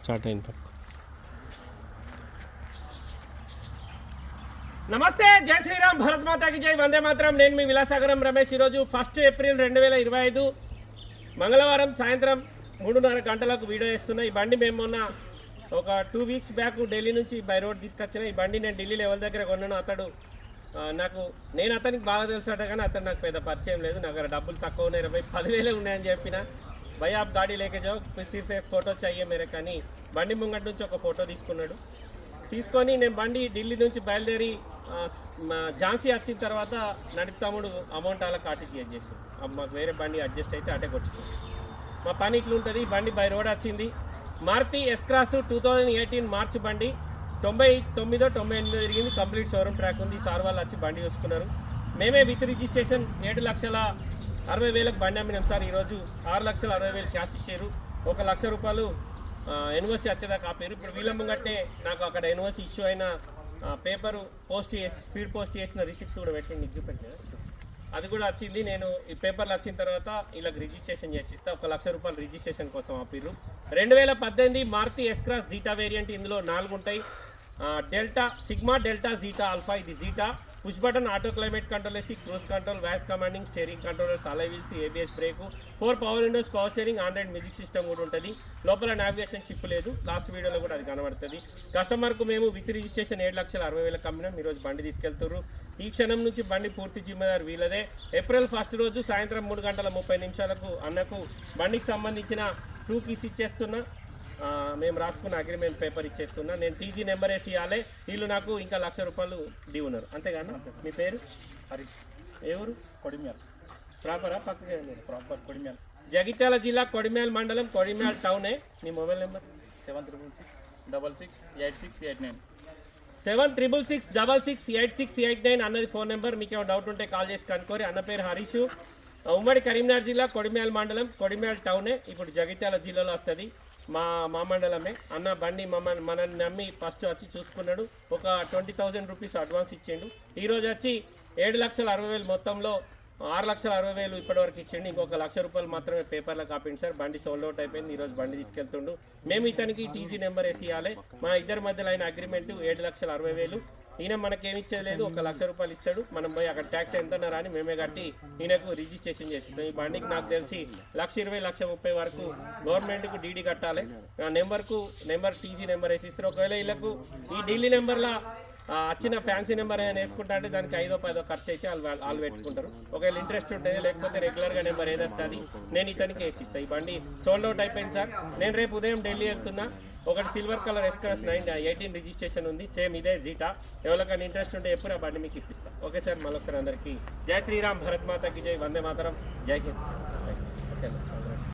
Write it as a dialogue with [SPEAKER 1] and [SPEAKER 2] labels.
[SPEAKER 1] Start అయింది.
[SPEAKER 2] నమస్తే, జై శ్రీరామ్, భరత్ మాతాకి జై, వందే మాత్రం. నేను మీ విలాసాగరం రమేష్. ఈరోజు 1 ఏప్రిల్ 2025 మంగళవారం సాయంత్రం 3:30 గంటలకు వీడియో చేస్తున్నా. ఈ బండి మేము మొన్న ఒక 2 వీక్స్ బ్యాక్ ఢిల్లీ నుంచి బై రోడ్ తీసుకొచ్చిన. ఈ బండి నేను ఢిల్లీ లెవెల్ దగ్గర కొన్నాను. అతడు నేను అతనికి బాగా తెలుసట, కానీ అతను నాకు పెద్ద పరిచయం లేదు. నాకు డబ్బులు తక్కువ ఉన్నాయి, 10,000 ఉన్నాయని చెప్పిన. భై ఆప్ గాడి లేకే జాओ, సిర్ఫ్ एक ఫోటో चाहिए मेरे. కానీ బండి ముంగటి నుంచి ఒక ఫోటో తీసుకొని నేను బండి ఢిల్లీ నుంచి బయలుదేరి ఝాన్సీ వచ్చిన తర్వాత నడుపుతాముడు అమౌంట్ అలా కాటిచేజ్ చేసి మాకు వేరే బండి అడ్జస్ట్ అయితే అటే కొట్టుకుంది. మా పని ఇట్లుంటుంది. బండి బై రోడ్ వచ్చింది. మారుతి ఎస్ క్రాస్ 2018 మార్చి బండి. 99-98 తిరిగింది. కంప్లీట్ షోరూమ్ ట్రాక్ ఉంది. సార్ వాళ్ళు వచ్చి బండి చూసుకున్నారు. మేమే విత్ రిజిస్ట్రేషన్ 7,60,000 బండి అమ్మినాం సార్. ఈరోజు 6,60,000 క్యాష్ ఇచ్చారు. 1,00,000 రూపాయలు ఎన్ఓసి వచ్చేదాకా ఆపారు. ఇప్పుడు వీళ్ళమ్మగట్టే నాకు అక్కడ ఎన్ఓసి ఇష్యూ అయిన పేపరు పోస్ట్ చేసి స్పీడ్ పోస్ట్ చేసిన రిసిప్ట్ కూడా పెట్టి నీకు చూపెట్టిన, అది కూడా వచ్చింది. నేను ఈ పేపర్లు వచ్చిన తర్వాత వీళ్ళకి రిజిస్ట్రేషన్ చేసి ఇస్తా. 1,00,000 రూపాయలు రిజిస్ట్రేషన్ కోసం ఆపిర్రు. 2018 Maruti S Cross Zeta variant. ఇందులో 4 ఉంటాయి. Delta, Sigma, Delta, Zeta, Alpha. ఇది Zeta. Push button auto climate control వేసి cruise control, voice commanding, steering controllers, alloy wheels, ABS brake, 4 power windows, power steering, Android music system కూడా ఉంటుంది. లోపల navigation chip లేదు. Last వీడియోలో కూడా అది కనబడుతుంది. కస్టమర్కు మేము విత్ రిజిస్ట్రేషన్ 7,60,000 అమ్మినాం. ఈరోజు బండి తీసుకెళ్తున్నారు. ఈ క్షణం నుంచి బండి పూర్తి జిమ్మేదారు వీళ్ళదే. ఏప్రిల్ 1 రోజు సాయంత్రం 3:30 అన్నకు బండికి సంబంధించిన 2 keys ఇచ్చేస్తున్నా. మేము రాసుకున్న అగ్రిమెంట్ పేపర్ ఇచ్చేస్తున్నా. నేను టీజీ నెంబర్ వేసి ఇవ్వాలి. వీళ్ళు నాకు ఇంకా 1,00,000 రూపాయలు డ్యూ ఉన్నారు. అంతేగాని మీ పేరు
[SPEAKER 3] హరీష్,
[SPEAKER 2] ఎవరు?
[SPEAKER 3] కొడిమ్యాల్.
[SPEAKER 2] ప్రాపరా? పక్కనే
[SPEAKER 3] ప్రాపర్ కొడిమ్యాల్.
[SPEAKER 2] జగిత్యాల జిల్లా కొడిమ్యాల్ మండలం, కొడిమ్యాల్ టౌనే. మీ మొబైల్ నెంబర్
[SPEAKER 3] 7666668689.
[SPEAKER 2] 7666668689 అన్నది ఫోన్ నెంబర్. మీకు ఏమైనా డౌట్ ఉంటే కాల్ చేసి కనుక్కోరి. అన్న పేరు హరీష్. ఉమ్మడి కరీంనగర్ జిల్లా, కొడిమ్యాల్ మండలం, కొడిమ్యాల్ టౌనే. ఇప్పుడు జగిత్యాల జిల్లాలో వస్తుంది. మా మండలమే. అన్న బండి మనల్ని నమ్మి ఫస్ట్ వచ్చి చూసుకున్నాడు. ఒక 20,000 రూపీస్ అడ్వాన్స్ ఇచ్చిండు. ఈరోజు వచ్చి 7,60,000 మొత్తంలో 6,60,000 ఇప్పటివరకు ఇచ్చిండు. ఇంకొక 1,00,000 రూపాయలు మాత్రమే పేపర్లో కాపిండి సార్. బండి సోల్డ్ అవుట్ అయిపోయింది. ఈరోజు బండి తీసుకెళ్తుండు. మేము ఇతనికి టీజీ నెంబర్ వేసి ఇవ్వాలి. మా ఇద్దరి మధ్యలో అయిన అగ్రిమెంట్ 7,60,000. ఈయన మనకేమి ఇచ్చేది లేదు. 1,00,000 రూపాయలు ఇస్తాడు. మనం పోయి అక్కడ ట్యాక్స్ ఎంత అని మేమే కట్టి ఈయనకు రిజిస్ట్రేషన్ చేసిస్తాం. ఈ బండికి నాకు తెలిసి 1,20,000 1,30,000 వరకు గవర్నమెంట్కు డీడీ కట్టాలి. నెంబర్ టీజీ నెంబర్ వేసి ఇస్తారు. ఒకవేళ వీళ్ళకు ఈ ఢిల్లీ నెంబర్లో వచ్చిన ఫ్యాన్సీ నెంబర్ ఏదైనా వేసుకుంటా అంటే దానికి 5-10 ఖర్చు అయితే వాళ్ళు పెట్టుకుంటారు. ఒకవేళ ఇంట్రెస్ట్ ఉంటుంది, లేకపోతే రెగ్యులర్గా నెంబర్ ఏదొస్తుంది నేను ఇతనికి వేసిస్తాను. ఈ బండి సోల్డ్ అవుట్ అయిపోయింది సార్. నేను రేపు ఉదయం ఢిల్లీ వెళ్తున్నా. ఒకటి silver colour S Cross 918 registration ఉంది. సేమ్ ఇదే జీటా. ఎవరికైనా ఇంట్రెస్ట్ ఉంటే ఎప్పుడు ఆ బండి మీకు ఇప్పిస్తాను. Okay sir. మళ్ళొకసారి అందరికీ జై శ్రీరామ్, భరత్ మాతాకి జై, వందే మాతరం, జై హింద్. ఓకే.